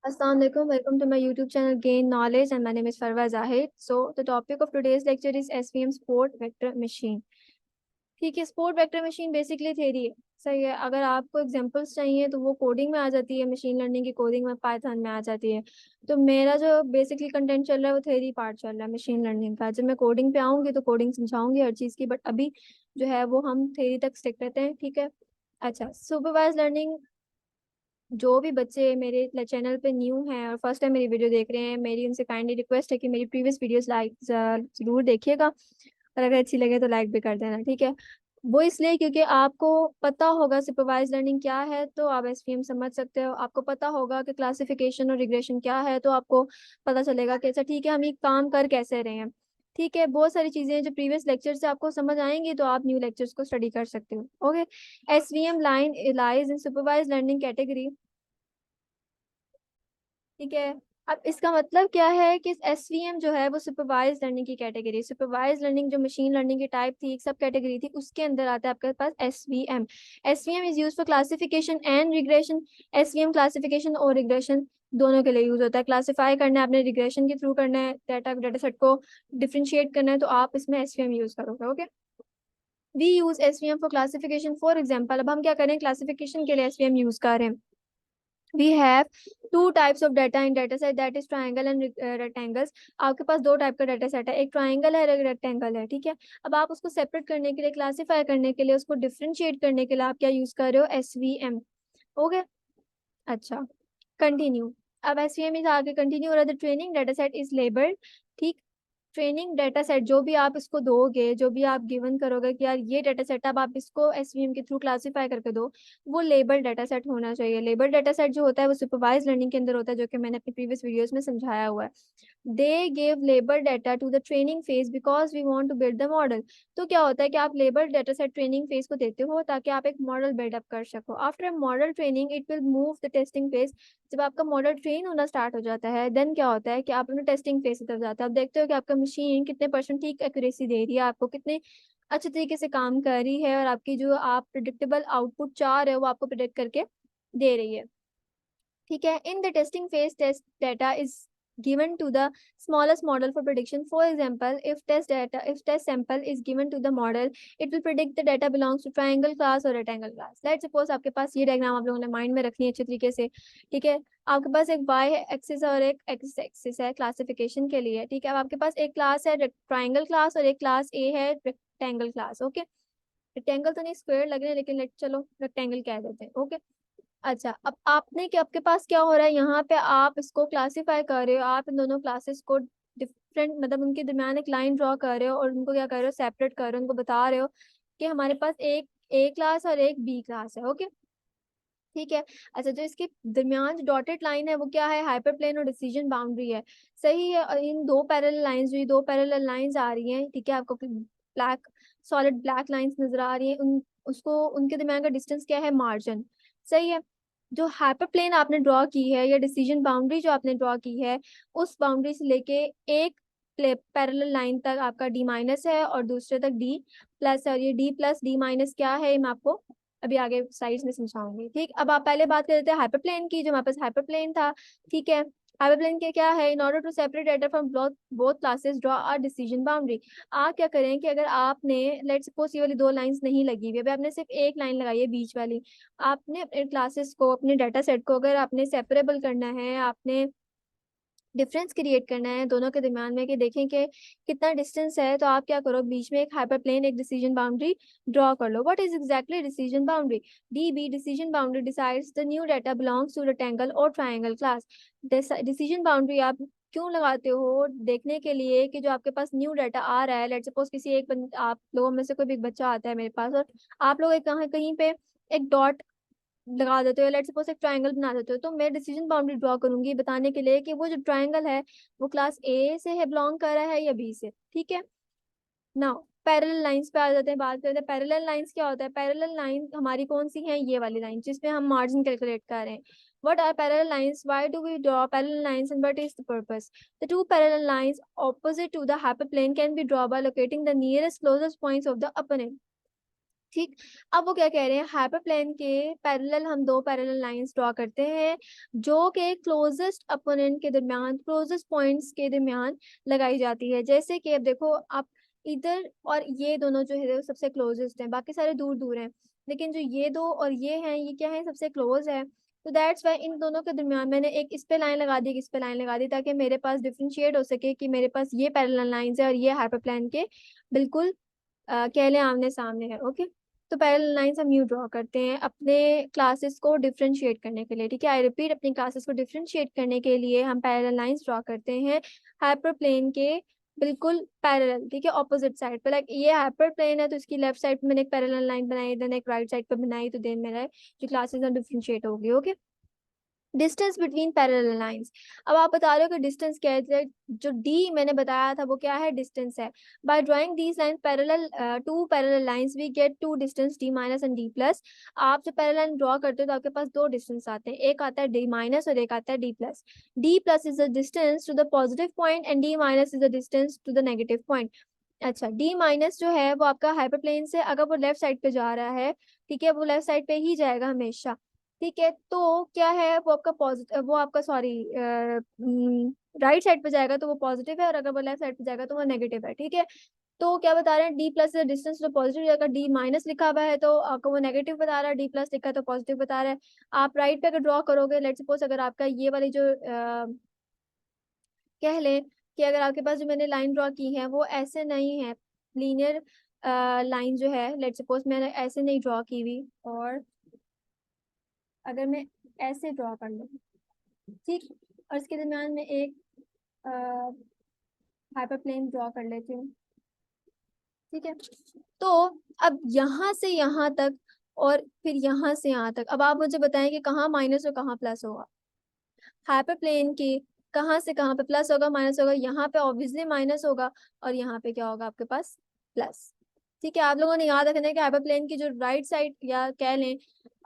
Assalamu alaikum. Welcome to my YouTube channel Gain Knowledge, and my name is Farwa Zahid. So the topic of today's lecture is SVM Sport Vector Machine. ठीक है, sport vector machine basically theory है, सही है। अगर आपको examples चाहिए तो वो कोडिंग में आ जाती है, मशीन लर्निंग की कोडिंग में पाइथन में आ जाती है। तो मेरा जो बेसिकली कंटेंट चल रहा है वो थ्योरी पार्ट चल रहा है मशीन लर्निंग का। जब मैं कोडिंग पे आऊंगी तो कोडिंग समझाऊंगी हर चीज़ की, बट अभी जो है वो हम थ्योरी तक स्टिक रहते हैं, ठीक है। अच्छा, सुपरवाइज लर्निंग, जो भी बच्चे मेरे चैनल पे न्यू हैं और फर्स्ट टाइम मेरी वीडियो देख रहे हैं, मेरी उनसे काइंडली रिक्वेस्ट है कि मेरी प्रीवियस वीडियोस लाइक जरूर देखिएगा, और अगर अच्छी लगे तो लाइक भी कर देना, ठीक है। वो इसलिए क्योंकि आपको पता होगा सुपरवाइज लर्निंग क्या है तो आप एसवीएम समझ सकते हो। आपको पता होगा कि क्लासिफिकेशन और रिग्रेशन क्या है तो आपको पता चलेगा कि अच्छा ठीक है हम ये काम कर कैसे रहे हैं, ठीक है। बहुत सारी चीजें जो प्रीवियस लेक्चर से आपको समझ आएंगी तो आप न्यू लेक्चर्स को स्टडी कर सकते हो, okay. SVM line lies in supervise learning category, ठीक है। अब इसका मतलब क्या है कि एसवीएम जो है वो सुपरवाइज लर्निंग की कैटेगरी, सुपरवाइज लर्निंग जो मशीन लर्निंग की टाइप थी, एक सब कैटेगरी थी, उसके अंदर आता है आपके पास SVM. SVM is use for classification and regression. SVM classification और रिग्रेशन दोनों के लिए यूज होता है। क्लासिफाई करना है आपने, रिग्रेशन के थ्रू करना है, डाटा सेट को डिफ्रेंशिएट करना है, तो आप इसमें एसवीएम यूज करोगे, okay. We use SVM for classification, for example अब हम क्या करें, क्लासिफिकेशन के लिए एसवीएम यूज कर रहे हैं। We have two types of data in data set, that is triangle and rectangles। आपके पास दो टाइप का डाटा सेट है, एक ट्राइंगल है, एक रेक्टेंगल है, ठीक है। अब आप उसको सेपरेट करने के लिए, क्लासीफाई करने के लिए, उसको डिफ्रेंशिएट करने के लिए आप क्या यूज कर रहे हो, एसवीएम, ओके। अच्छा, कंटिन्यू। अब एसवीएम इज आगे कंटिन्यू हो रहा है। Training data set is labelled, ठीक। ट्रेनिंग डाटा सेट जो भी आप इसको दोगे, जो भी आप गिवन करोगे कि यार ये डाटा सेट अब आप इसको एसवीएम के थ्रू क्लासीफाई करके दो, वो लेबल डाटा सेट होना चाहिए। लेबल डाटा सेट जो होता है वो सुपरवाइज लर्निंग के अंदर होता है, जो कि मैंने अपनी प्रीवियस वीडियोस में समझाया हुआ है। They give label data to the training phase because we want to build the model. तो क्या होता है कि आप label data set training phase को देते हो ताकि आप एक मॉडल बिल्डअप कर सको। After model training it will move the testing phase. जब आपका मॉडल ट्रेन होना स्टार्ट हो जाता है देन क्या होता है कि आप अपने टेस्टिंग फेज की तरफ जाते हो। आप देखते हो कि आपका मशीन कितने परसेंट ठीक एक्यूरेसी दे रही है, आपको कितने अच्छे तरीके से काम कर रही है, और आपकी जो आप प्रिडिक्टेबल आउटपुट चाह रहे हो वो आपको प्रिडिक्ट करके दे रही है, ठीक है। In the testing phase test data is given to the smallest model for prediction. For example, if test sample is given to the model, it will predict the data belongs to triangle class or rectangle class. Let's suppose आपके पास ये diagram आप लोगों ने mind में रखनी है अच्छे तरीके से, ठीक है। आपके पास एक y एक्सिस और एक x एक्सिस है क्लासिफिकेशन के लिए, ठीक है। अब आपके पास एक क्लास है ट्राइंगल क्लास और एक क्लास a है रेक्टेंगल क्लास, ओके। रेक्टेंगल तो नहीं, स्क्वायर लग रहे हैं, लेकिन लेट चलो रेक्टेंगल कह देते हैं, ओके। अच्छा, अब आपने क्या, आपके पास क्या हो रहा है यहाँ पे, आप इसको क्लासीफाई कर रहे हो, आप इन दोनों क्लासेस को डिफरेंट, मतलब उनके दरमियान एक लाइन ड्रॉ कर रहे हो और उनको क्या कर रहे हो, सेपरेट कर रहे हो, उनको बता रहे हो कि हमारे पास एक ए क्लास और एक बी क्लास है, ओके, ठीक है। अच्छा, जो इसके दरमियान जो डॉटेड लाइन है वो क्या है, हाइपरप्लेन और डिसीजन बाउंड्री है, सही है। और इन दो पैरेलल लाइंस, जो ये दो पैरेलल लाइंस आ रही हैं, ठीक है, आपको ब्लैक सॉलिड ब्लैक लाइंस नजर आ रही हैं, उन उसको उनके दरमियान का डिस्टेंस क्या है, मार्जिन, सही है। जो हाइपरप्लेन आपने ड्रॉ की है या डिसीजन बाउंड्री जो आपने ड्रॉ की है, उस बाउंड्री से लेके एक पैरेलल लाइन तक आपका डी माइनस है और दूसरे तक डी प्लस है, और ये डी प्लस डी माइनस क्या है मैं आपको अभी आगे स्लाइड्स में समझाऊंगी, ठीक। अब आप पहले बात कर रहे थे हाइपरप्लेन की, जो हमारे पास हाइपरप्लेन था, ठीक है। हाइपरप्लेन के क्या है, in order to separate data from both classes draw a decision boundary. आप क्या करें कि अगर आपने लेट्स सपोज ये वाली दो लाइंस नहीं लगी हुई, अभी आपने सिर्फ एक लाइन लगाई है बीच वाली, आपने अपने क्लासेस को, अपने डाटा सेट को अगर आपने सेपरेबल करना है, आपने डिफरेंस क्रिएट करना है दोनों के दरम्यान में कि देखें कि कितना डिस्टेंस है, तो आप क्या करो, बीच में एक हाइपरप्लेन, एक डिसीजन बाउंड्री ड्रॉ कर लो। What is exactly decision boundary, DB decision boundary decides the new data belongs to rectangle और ट्रायंगल क्लास। डिसीजन बाउंड्री आप क्यों लगाते हो, देखने के लिए कि जो आपके पास न्यू डाटा आ रहा है, लेट सपोज किसी एक आप लोगों में से कोई भी एक बच्चा आता है मेरे पास, और आप लोग एक कहीं कहीं पे एक डॉट लगा देते हो, लेट्स सपोज एक ट्रायंगल बना देते हो, तो मैं डिसीजन बाउंड्री ड्रॉ करूंगी बताने के लिए कि वो जो ट्रायंगल है वो क्लास ए से है, बिलोंग कर रहा है या बी से, ठीक है। नाउ पैरेलल लाइंस पे आ जाते हैं, बात करते हैं पैरेलल लाइंस क्या होता है। पैरेलल लाइन हमारी कौन सी है, ये वाली लाइन जिसमें हम मार्जिन कैलकुलेट कर रहे हैं। What are parallel lines? Why do we draw parallel lines and what is the purpose? The two parallel lines opposite to the hyperplane can be drawn by locating the nearest closest points of the opponent. ठीक। अब वो क्या कह रहे हैं, hyperplane के parallel हम दो पैरेलल लाइंस ड्रॉ करते हैं जो कि क्लोजेस्ट अपोनेंट के दरमियान, क्लोजेस्ट पॉइंट्स के दरमियान लगाई जाती है। जैसे कि अब देखो आप इधर और ये दोनों जो है वो सबसे क्लोजेस्ट हैं, बाकी सारे दूर दूर हैं, लेकिन जो ये दो और ये हैं ये क्या है, सबसे क्लोज है। तो दैट्स वाई इन दोनों के दरमियान मैंने एक इस पे लाइन लगा दी, एक इस पे लाइन लगा दी, ताकि मेरे पास डिफ्रेंशिएट हो सके कि मेरे पास ये पैरेलल लाइंस है और ये हाइपरप्लेन के बिल्कुल कह लें आमने सामने है। ओके, तो पैरेलल लाइंस हम यू ड्रॉ करते हैं अपने क्लासेस को डिफरेंशिएट करने के लिए। ठीक है, आई रिपीट, अपनी क्लासेस को डिफरेंशिएट करने के लिए हम पैरेलल लाइंस ड्रॉ करते हैं हाइपरप्लेन के बिल्कुल पैरेलल। ठीक है, ऑपोजिट साइड पे, लाइक ये हाइपरप्लेन है तो इसकी लेफ्ट साइड पे मैंने एक पैरेलल लाइन बनाई, देन एक राइट साइड पे बनाई, तो देन मेरा जो क्लासेस है डिफरेंशिएट होगी। Okay, distance between parallel lines. अब आप बता रहे हो कि डिस्टेंस क्या है, जो डी मैंने बताया था वो क्या है, डिस्टेंस है। By drawing these lines parallel to parallel lines we get to distance D minus and D plus. आप जब पैरेलल लाइन ड्रॉ करते हो तो आपके पास दो डिस्टेंस आते हैं, एक आता है डी माइनस और एक आता है D plus. D plus is the distance to the positive point and D minus is the distance to the negative point. अच्छा, डी माइनस जो है वो आपका हाइपरप्लेन से अगर वो लेफ्ट साइड पे जा रहा है, ठीक है, वो लेफ्ट साइड पे ही जाएगा हमेशा। ठीक है, तो क्या है वो आपका पॉजिटिव, वो आपका सॉरी राइट साइड पे जाएगा तो वो पॉजिटिव है, और अगर वो लेफ्ट साइड पे जाएगा तो वो नेगेटिव है। ठीक है, तो क्या बता रहे हैं, डी प्लस डिस्टेंस तो पॉजिटिव जाएगा, डी माइनस लिखा हुआ है तो आपको वो नेगेटिव बता रहा है, डी प्लस लिखा है तो पॉजिटिव बता रहा है। आप राइट पे अगर ड्रॉ करोगे, लेट्स सपोज अगर आपका ये वाली जो कह लें कि अगर आपके पास जो मैंने लाइन ड्रॉ की है वो ऐसे नहीं है, लीनियर लाइन जो है, लेट्स सपोज मैंने ऐसे नहीं ड्रॉ की हुई, और अगर मैं ऐसे ड्रॉ कर लूँ, ठीक, और इसके दरम्यान में एक हाइपरप्लेन ड्रॉ कर लेती हूँ। ठीक है, तो अब यहाँ से यहाँ तक और फिर यहाँ से यहाँ तक, अब आप मुझे बताएं कि कहाँ माइनस और कहाँ प्लस होगा। हाइपरप्लेन की कहाँ से कहाँ पे प्लस होगा, माइनस होगा, यहाँ पे ऑब्वियसली माइनस होगा, और यहाँ पे क्या होगा आपके पास, प्लस। ठीक है, आप लोगों ने याद रखना है कि हाइपरप्लेन की जो राइट साइड या कह लें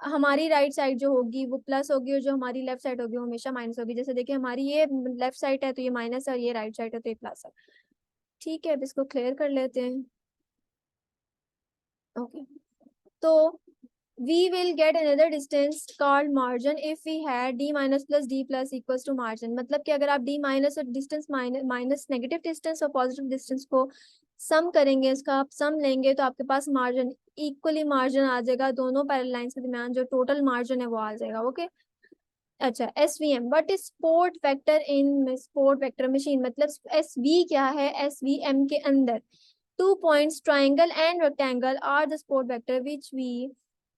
हमारी राइट साइड जो होगी वो प्लस होगी, और जो हमारी लेफ्ट साइड होगी वो हमेशा माइनस होगी। जैसे देखिए हमारी ये लेफ्ट साइड है तो ये माइनस है, और ये राइट साइड है तो ये प्लस है। ठीक है, अब इसको क्लियर कर लेते हैं। ओके, तो we will get another distance called margin if we had d minus plus d plus equals to margin। मतलब कि अगर आप d माइनस और डिस्टेंस माइनस नेगेटिव डिस्टेंस और पॉजिटिव डिस्टेंस को सम करेंगे, इसका आप सम लेंगे तो आपके पास मार्जिन इक्वली मार्जिन आ जाएगा, दोनों पैरेलल लाइंस के दरमियान जो टोटल मार्जिन है वो आ जाएगा। ओके, अच्छा, S V M what is support vector in support vector machine. मतलब एस वी क्या है, एस वी एम के अंदर two points triangle and rectangle are the support vector which we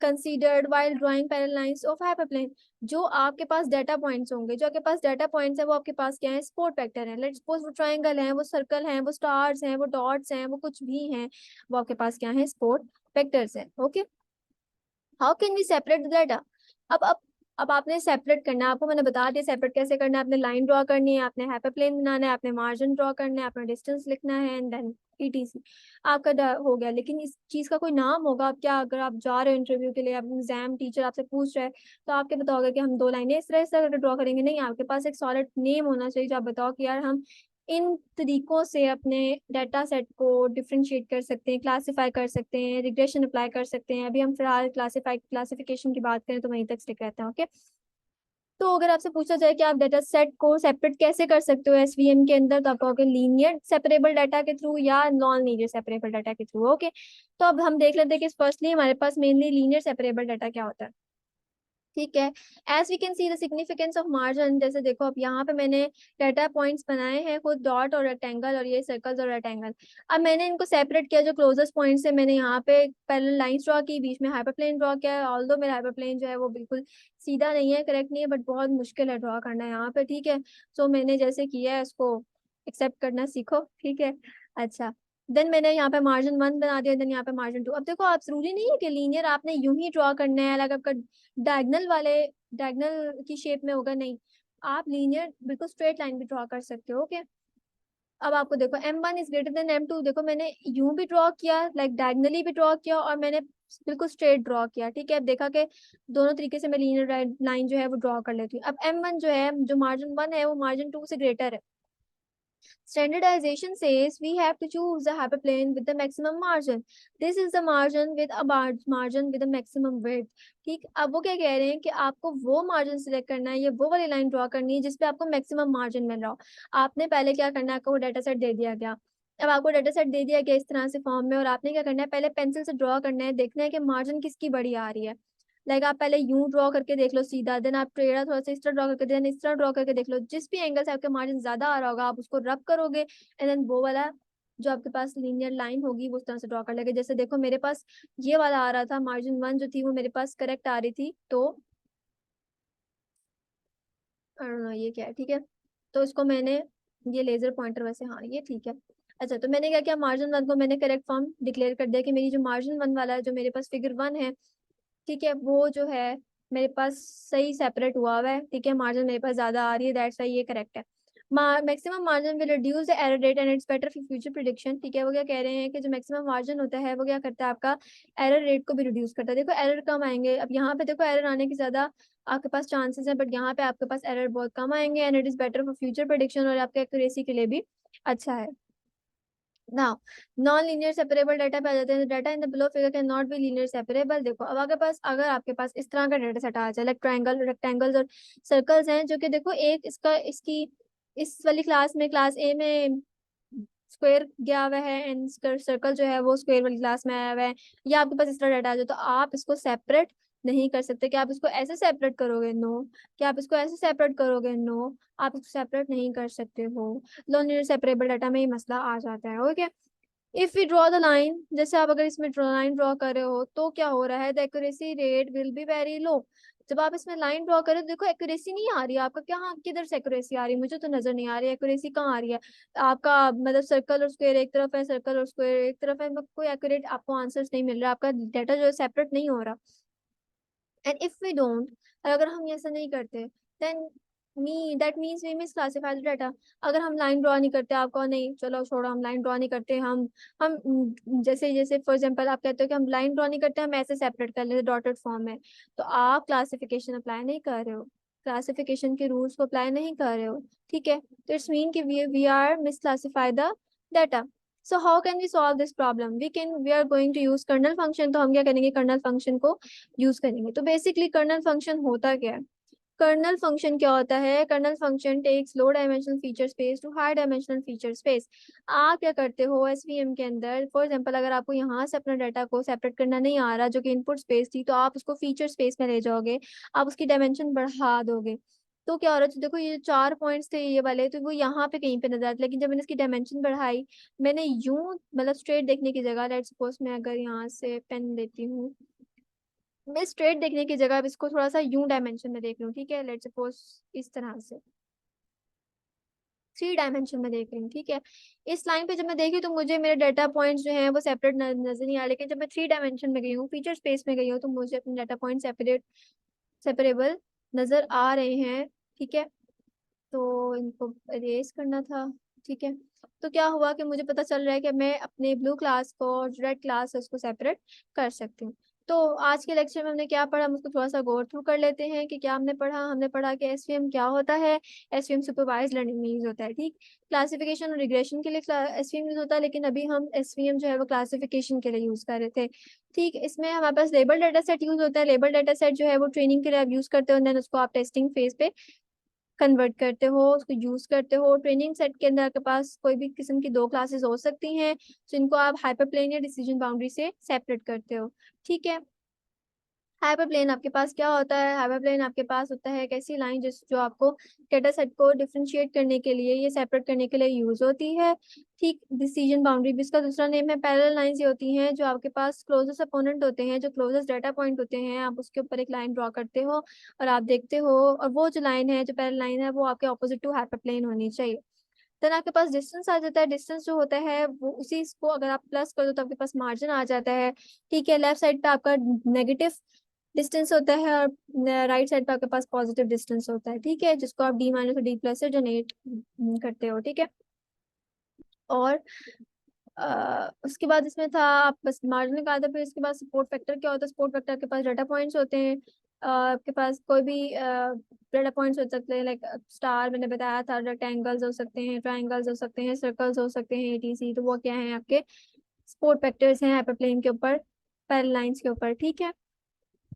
considered while drawing parallel lines of hyperplane। जो आपके पास data points होंगे, जो आपके पास डेटा पॉइंट्स है वो आपके पास क्या है, स्पोर्ट वेक्टर है। लेट्स सपोज वो ट्रायंगल है, वो सर्कल है, वो स्टार्स हैं, वो डॉट्स हैं, वो कुछ भी हैं, वो आपके पास क्या है, स्पोर्ट वेक्टर्स है। Okay, how can we separate the data. अब अब आपने सेपरेट करना है, आपको मैंने बता दिया सेपरेट कैसे करना है। आपने लाइन ड्रॉ करनी है, आपने हाइपरप्लेन बनाना है, आपने मार्जिन ड्रॉ करना है, आपने डिस्टेंस लिखना है, एंड देन ईटीसी आपका हो गया। लेकिन इस चीज का कोई नाम होगा, आप क्या, अगर आप जा रहे हो इंटरव्यू के लिए, आप एग्जाम टीचर आपसे पूछ रहे हैं तो आप क्या बताओगे कि हम दो लाइनें इस तरह से ड्रॉ करेंगे? नहीं, आपके पास एक सॉलिड नेम होना चाहिए जो आप बताओ कि यार हम इन तरीकों से अपने डाटा सेट को डिफ्रेंशिएट कर सकते हैं, क्लासिफाई कर सकते हैं, रिग्रेशन अप्लाई कर सकते हैं। अभी हम फिलहाल क्लासिफिकेशन की बात करें तो वहीं तक स्टिक रहते हैं। ओके, तो अगर आपसे पूछा जाए कि आप डाटा सेट को सेपरेट कैसे कर सकते हो एसवीएम के अंदर, तो आप कहोगे लीनियर सेपरेबल डाटा के थ्रू या नॉन लीनियर सेपरेबल डाटा के थ्रू। ओके, तो अब हम देख लेते हैं कि फर्स्टली हमारे पास मेनली लीनियर सेपरेबल डाटा क्या होता है। ठीक है, as we can see the significance of margin. जैसे देखो अब यहाँ पे मैंने डाटा पॉइंट्स बनाए हैं खुद, डॉट और रेक्टेंगल, और ये सर्कल्स और रेक्टेंगल। अब मैंने इनको सेपरेट किया, जो क्लोजेस्ट पॉइंट्स है मैंने यहाँ पे पैरेलल लाइंस ड्रॉ की, बीच में हाइपरप्लेन ड्रॉ किया। ऑल्दो मेरा हाइपरप्लेन जो है वो बिल्कुल सीधा नहीं है, करेक्ट नहीं है, बट बहुत मुश्किल है ड्रॉ करना यहाँ पे। ठीक है, सो मैंने जैसे किया है उसको एक्सेप्ट करना सीखो। ठीक है, अच्छा, देन मैंने यहाँ पे मार्जिन 1 बना दिया, देन यहाँ पे मार्जिन 2। अब देखो आप जरूरी नहीं है कि लीनियर आपने यूं ही ड्रॉ करना है, अलग आपका डायगनल वाले डायगनल की शेप में होगा, नहीं, आप लीनियर बिल्कुल स्ट्रेट लाइन भी ड्रॉ कर सकते हो। ओके, अब आपको देखो M1 is greater than M2, देखो मैंने यूं भी ड्रॉ किया, लाइक डायगनली भी ड्रॉ किया, और मैंने बिल्कुल स्ट्रेट ड्रॉ किया। ठीक है, अब देखा कि दोनों तरीके से मैं लीनियर लाइन जो है वो ड्रॉ कर लेती हूँ। अब M1 जो है, जो मार्जिन 1 है वो मार्जिन 2 से ग्रेटर है। Standardization says we have to choose the hyperplane with the maximum margin. This is the margin with a margin with a maximum width. ठीक, अब वो क्या कह रहे हैं कि आपको वो मार्जिन सिलेक्ट करना है, ये वो वाली लाइन ड्रॉ करनी है जिसपे आपको मैक्सिमम मार्जिन मिल रहा हो। आपने पहले क्या करना है, आपको डाटा सेट दे दिया गया। अब आपको डाटा सेट दे दिया गया इस तरह से फॉर्म में, और आपने क्या करना है, पहले पेंसिल से ड्रॉ करना है, देखना है कि मार्जिन किसकी बड़ी आ रही है। लाइक आप पहले यूं ड्रॉ करके देख लो सीधा, देन आप टेढ़ा थोड़ा सा इस तरह ड्रॉ करके, देन इस तरह ड्रॉ करके देख लो। जिस भी एंगल से आपके मार्जिन ज्यादा आ रहा होगा आप उसको रब करोगे, एंड देन वो वाला जो आपके पास लीनियर लाइन होगी वो उस तरह से ड्रॉ कर लेंगे। जैसे देखो मेरे पास ये वाला आ रहा था, मार्जिन 1 जो थी वो मेरे पास करेक्ट आ रही थी, तो आई डोंट नो ये क्या है, ठीक है। तो इसको मैंने, ये लेजर पॉइंटर वैसे, हाँ ये ठीक है। अच्छा, तो मैंने क्या किया, मार्जिन 1 को मैंने करेक्ट फॉर्म डिक्लेयर कर दिया कि मेरी जो मार्जिन 1 वाला है, जो मेरे पास फिगर 1 है, ठीक है, वो जो है मेरे पास सही सेपरेट हुआ हुआ है, ठीक है, मार्जिन मेरे पास ज्यादा आ रही है, दैट्स व्हाई ये करेक्ट है। Maximum margin will reduce the error rate and it's better for future prediction. ठीक है, वो क्या कह रहे हैं कि जो मैक्सिमम मार्जिन होता है वो क्या करता है, आपका एरर रेट को भी रिड्यूस करता है। देखो एरर कम आएंगे, अब यहाँ पे देखो एरर आने की ज्यादा आपके पास चांसेस है, बट यहाँ पे आपके पास एरर बहुत कम आएंगे, and it is better for future prediction, और आपके एक्यूरेसी के लिए भी अच्छा है। Now non linear separable data पे आ जाते हैं। Data in the below figure can not be linear separable. देखो अब आपके पास, अगर आपके पास इस तरह का डाटा सेट आ जाए, लाइक ट्रायंगल, रेक्टेंगल्स और सर्कल्स हैं, जो कि देखो एक इसका, इसकी इस वाली क्लास में, क्लास ए में स्क्वायर गया हुआ है, एंड सर्कल जो है वो स्क्वायर वाली क्लास में आया हुआ है, या आपके पास इस तरह डाटा आ जाए, तो आप इसको सेपरेट नहीं कर सकते। क्या आप इसको ऐसे सेपरेट करोगे? नो। क्या आप इसको ऐसे सेपरेट करोगे? नो। आप इसको सेपरेट नहीं कर सकते हो। नॉन लीनियर सेपरेबल डाटा में ये मसला आ जाता है। Okay, if we draw the line, जैसे आप अगर इसमें लाइन ड्रॉ कर रहे हो तो क्या हो रहा है, the accuracy rate will be very low. जब आप इसमें लाइन ड्रॉ करें तो देखो एक्यूरेसी नहीं आ रही है आपका, क्या, हाँ, किधर से एक्यूरेसी आ रही है, मुझे तो नजर नहीं आ रही है एक्यूरेसी कहाँ आ रही है आपका। मतलब सर्कल और स्क्वायर एक तरफ है, सर्कल और स्क्वायर एक तरफ है, मतलब कोई एक्यूरेट आपको आंसर्स नहीं मिल रहा, आपका डाटा जो है सेपरेट नहीं हो रहा। एंड इफ वी डोंट, अगर हम ऐसा नहीं करते, then that means we misclassified data. अगर हम लाइन ड्रॉ नहीं करते, आपको नहीं, चलो छोड़ो, हम लाइन ड्रॉ नहीं करते, हम जैसे जैसे फॉर एग्जांपल आप कहते हो कि हम लाइन ड्रॉ नहीं करते, हम ऐसे सेपरेट कर लेते डॉटेड फॉर्म में, तो आप क्लासिफिकेशन अप्लाई नहीं कर रहे हो, क्लासिफिकेशन के रूल्स को अप्लाई नहीं कर रहे हो। ठीक है, तो इट्स मीन कि we are misclassify the data. So how can we solve this problem, we are going to use kernel function. तो हम क्या करेंगे, कर्नल फंक्शन को यूज करेंगे। तो बेसिकली कर्नल फंक्शन होता क्या है, कर्नल फंक्शन क्या होता है, kernel function takes low dimensional feature space to high dimensional feature space. आप क्या करते हो एसवीएम के अंदर, फॉर एग्जांपल अगर आपको यहाँ से अपना डाटा को सेपरेट करना नहीं आ रहा, जो कि इनपुट स्पेस थी, तो आप उसको फीचर स्पेस में ले जाओगे, आप उसकी डायमेंशन बढ़ा दोगे। तो क्या हो रहा है, तो देखो ये 4 पॉइंट्स थे ये वाले, तो वो यहाँ पे कहीं पे नजर आते, लेकिन जब मैंने इसकी डायमेंशन बढ़ाई, मैंने यूं मतलब स्ट्रेट देखने की जगह, लेट्स सपोज मैं अगर यहाँ से पेन लेती हूँ, मैं स्ट्रेट देखने की जगह अब इसको थोड़ा सा यूं डायमेंशन में देख लूँ, ठीक है, लेट्स सपोज इस तरह से 3 डायमेंशन में देख रही हूँ, ठीक है। इस लाइन पे जब मैं देखी तो मुझे मेरे डाटा पॉइंट्स जो हैं वो सेपरेट नजर नहीं आ रहे, लेकिन जब मैं 3 डायमेंशन में गई हूँ, फीचर स्पेस में गई हूँ, तो मुझे अपने डाटा पॉइंट सेपरेबल नजर आ रहे हैं। ठीक है, तो इनको इरेज करना था। ठीक है, तो क्या हुआ कि मुझे पता चल रहा है कि मैं अपने ब्लू क्लास को और जो रेड क्लास है उसको सेपरेट कर सकती हूँ। तो आज के लेक्चर में हमने क्या पढ़ा, हम उसको थोड़ा सा गौर थ्रू कर लेते हैं कि क्या हमने पढ़ा। हमने पढ़ा कि एसवीएम क्या होता है। एसवीएम सुपरवाइज लर्निंग में यूज होता है, ठीक। क्लासिफिकेशन और रिग्रेशन के लिए एसवीएम यूज होता है, लेकिन अभी हम एसवीएम जो है वो क्लासिफिकेशन के लिए यूज कर रहे थे। ठीक, इसमें हमारे पास लेबल डाटा सेट यूज होता है। लेबल डाटा सेट जो है वो ट्रेनिंग के लिए आप यूज करते हो, देन उसको आप टेस्टिंग फेज पे कन्वर्ट करते हो, उसको यूज करते हो। ट्रेनिंग सेट के अंदर आपके पास कोई भी किस्म की 2 क्लासेस हो सकती हैं, जिनको आप हाइपरप्लेन या डिसीजन बाउंड्री से सेपरेट करते हो। ठीक है, हाइपरप्लेन आपके पास क्या होता है, हाइपरप्लेन आपके पास होता है एक ऐसी लाइन जिस जो आपको डेटा सेट को डिफरेंशिएट करने के लिए, ये सेपरेट करने के लिए यूज होती है। ठीक, डिसीजन बाउंड्री भी इसका दूसरा नेम है। पैरेलल लाइंस ये होती हैं जो आपके पास क्लोजेस्ट अपोनेंट होते हैं, जो क्लोजेस्ट डाटा पॉइंट होते हैं, आप उसके ऊपर एक लाइन ड्रॉ करते हो और आप देखते हो, और वो जो लाइन है, जो पैरेलल लाइन है, वो आपके ऑपोजिट टू हाइपरप्लेन होनी चाहिए। देन आपके पास डिस्टेंस आ जाता है। डिस्टेंस जो होता है वो उसी को अगर आप प्लस कर दो तो आपके पास मार्जिन आ जाता है। ठीक है, लेफ्ट साइड पे आपका नेगेटिव डिस्टेंस होता है और राइट साइड पे आपके पास पॉजिटिव डिस्टेंस होता है। ठीक है, जिसको आप डी माइनस और डी प्लस से जनरेट करते हो। ठीक है, और उसके बाद इसमें था, आप बस मार्जिन निकालते, फिर इसके बाद सपोर्ट फैक्टर क्या होता है। सपोर्ट फैक्टर के पास डाटा पॉइंट्स होते हैं, आपके पास कोई भी डेटा पॉइंट्स हो सकते हैं, लाइक स्टार मैंने बताया था, रेक्टेंगल्स हो सकते हैं, ट्रायंगल्स हो सकते हैं, सर्कल्स हो सकते हैं, एटीसी। तो वो क्या है आपके सपोर्ट वेक्टर्स हैं हाइपरप्लेन के ऊपर, पैरेलल लाइंस के ऊपर, ठीक है।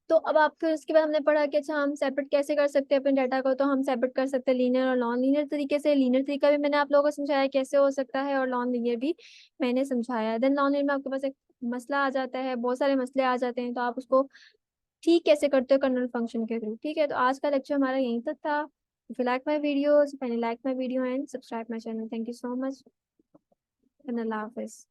तो अब आप फिर उसके बाद हमने पढ़ा कि अच्छा हम सेपरेट कैसे कर सकते हैं अपने डाटा को। तो हम सेपरेट कर सकते हैं लीनियर और नॉन लीनियर तरीके से। लीनियर तरीका भी मैंने आप लोगों को समझाया कैसे हो सकता है, और नॉन लीनियर भी मैंने समझाया। देन नॉन लीनियर में आपके पास एक मसला आ जाता है, बहुत सारे मसले आ जाते हैं, तो आप उसको ठीक कैसे करते हो कर्नल फंक्शन के थ्रू, ठीक है। तो आज का लेक्चर हमारा यहीं तक था। If you like my videos, like my video and subscribe my channel. Thank you so much and Allah Hafiz.